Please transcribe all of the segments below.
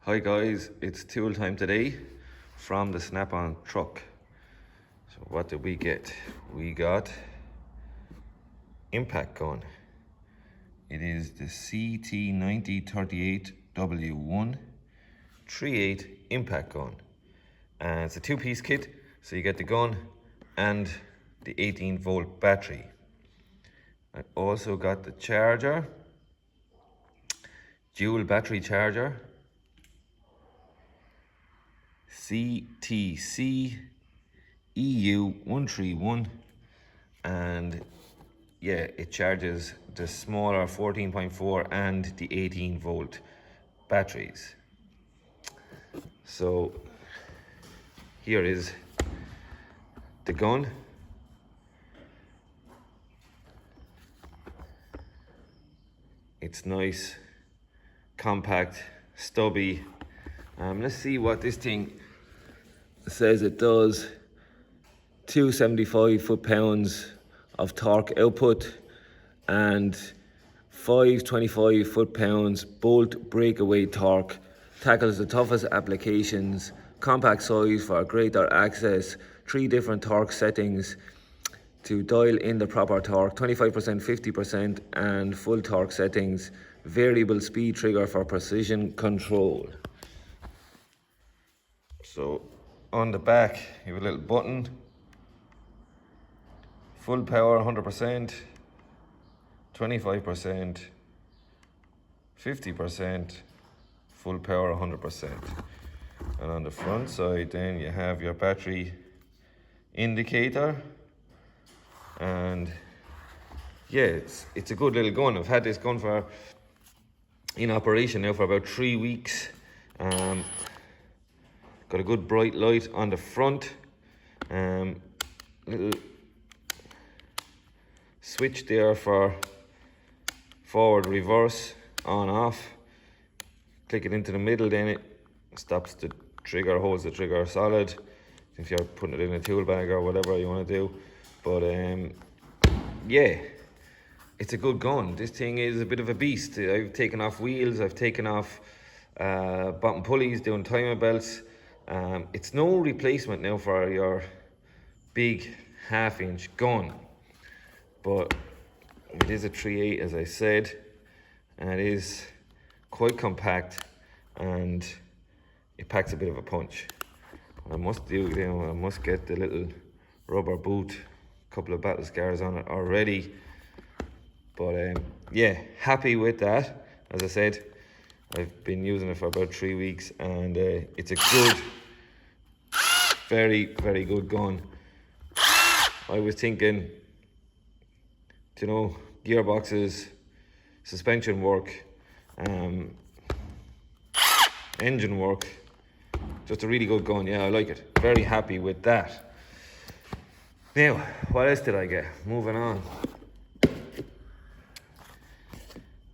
Hi guys, it's tool time today from the Snap-on truck. So what did we get? We got impact gun. It is the CT9038 W138 impact gun. And it's a two-piece kit, so you get the gun and the 18-volt battery. I also got the charger, dual battery charger, CTC-EU131, and yeah, it charges the smaller 14.4 and the 18-volt batteries. So here is the gun. It's nice, compact, stubby. Let's see what this thing says it does. 275 foot-pounds of torque output and 525 foot-pounds bolt breakaway torque. Tackles the toughest applications. Compact size for greater access. 3 different torque settings to dial in the proper torque. 25%, 50% and full torque settings. Variable speed trigger for precision control. So on the back you have a little button. Full power 100%, 25%, 50%, full power 100%. And on the front side then you have your battery indicator. And yeah, it's a good little gun. I've had this gun in operation now for about 3 weeks. Got a good bright light on the front. Little switch there for forward, reverse, on, off. Click it into the middle, then it stops the trigger, holds the trigger solid if you're putting it in a tool bag or whatever you want to do. But yeah, it's a good gun. This thing is a bit of a beast. I've taken off wheels, I've taken off bottom pulleys, doing timer belts. It's no replacement now for your big 1/2-inch gun, but it is a 3.8 as I said, and it is quite compact and it packs a bit of a punch. I must get the little rubber boot, a couple of battle scars on it already, but yeah, happy with that. As I said, I've been using it for about 3 weeks and it's a good, very good gun. I was thinking, you know, gearboxes, suspension work, engine work, just a really good gun. Yeah, I like it. Very happy with that. Now, what else did I get? Moving on.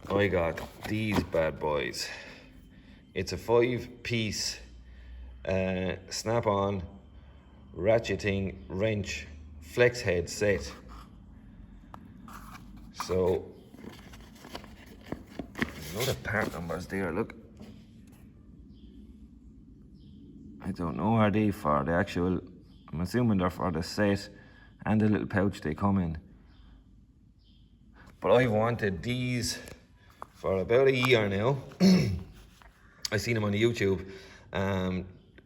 I got these bad boys. It's a 5-piece Snap-on ratcheting wrench flex head set. So, you know the part numbers there, look. I don't know, are they for the actual, I'm assuming they're for the set and the little pouch they come in. But I wanted these for about a year now. I seen them on the YouTube.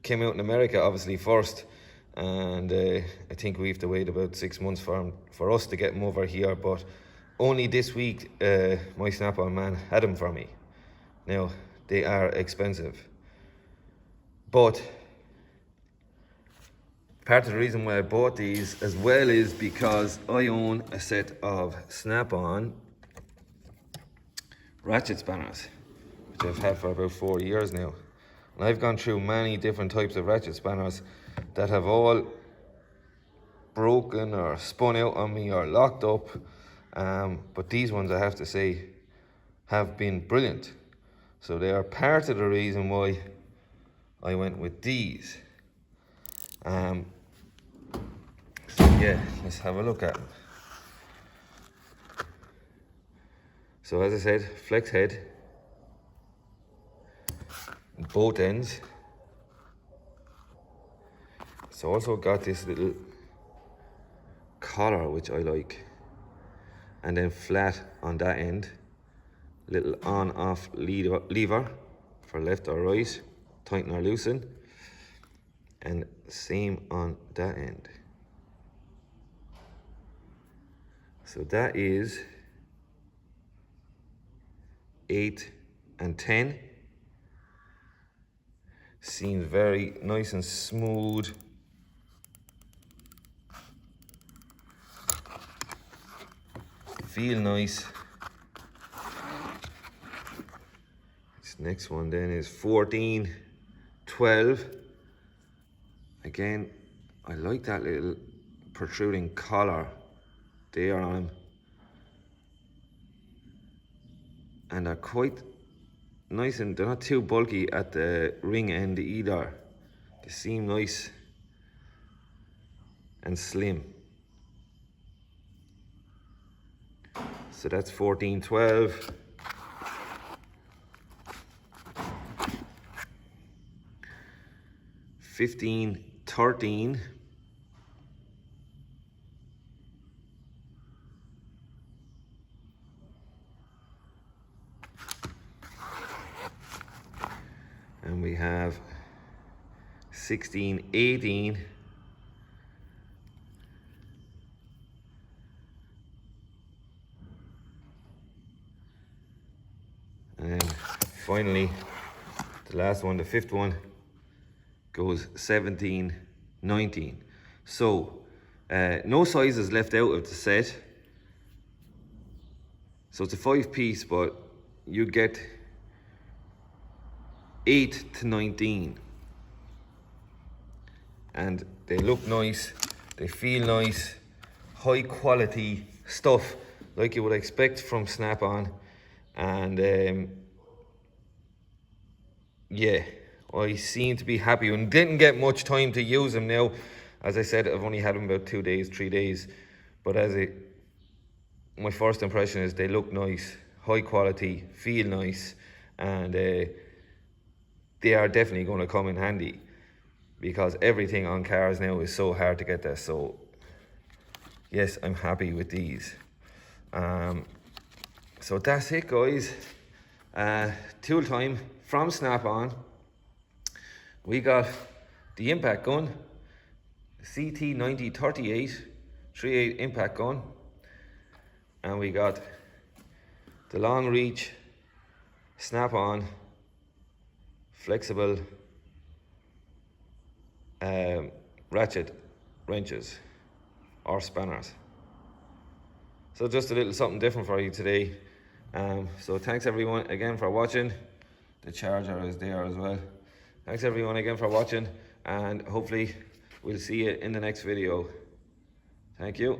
Came out in America obviously first, and I think we have to wait about 6 months for us to get them over here. But only this week my Snap-on man had them for me. Now they are expensive, but part of the reason why I bought these as well is because I own a set of Snap-on ratchet spanners, which I've had for about 4 years now. And I've gone through many different types of ratchet spanners that have all broken or spun out on me or locked up. But these ones, I have to say, have been brilliant. So they are part of the reason why I went with these. So yeah, let's have a look at them. So as I said, flex head. both ends. It's also got this little collar which I like, and then flat on that end, little on off lever for left or right, tighten or loosen, and same on that end. So that is 8 and 10. Seems very nice and smooth. Feel nice. This next one then is 14, 12. Again, I like that little protruding collar there on him. And they're quite nice, and they're not too bulky at the ring end either. They seem nice and slim. So that's 14, 12. $15, 13. And we have 16, 18. And then finally, the last one, the fifth one, goes 17, 19. So, no sizes left out of the set. So it's a 5-piece, but you get 8 to 19. And they look nice, they feel nice, high quality stuff like you would expect from Snap-on. And yeah, I seem to be happy and didn't get much time to use them now. As I said, I've only had them about 2 days, 3 days. But my first impression is they look nice, high quality, feel nice, and they are definitely going to come in handy, because everything on cars now is so hard to get there. So yes, I'm happy with these. So that's it, guys. Tool time from Snap-on. We got the impact gun, CT9038 38 impact gun, and we got the long reach Snap-on flexible ratchet wrenches or spanners. So just a little something different for you today. So thanks everyone again for watching. The charger is there as well. Thanks everyone again for watching, and hopefully we'll see you in the next video. Thank you.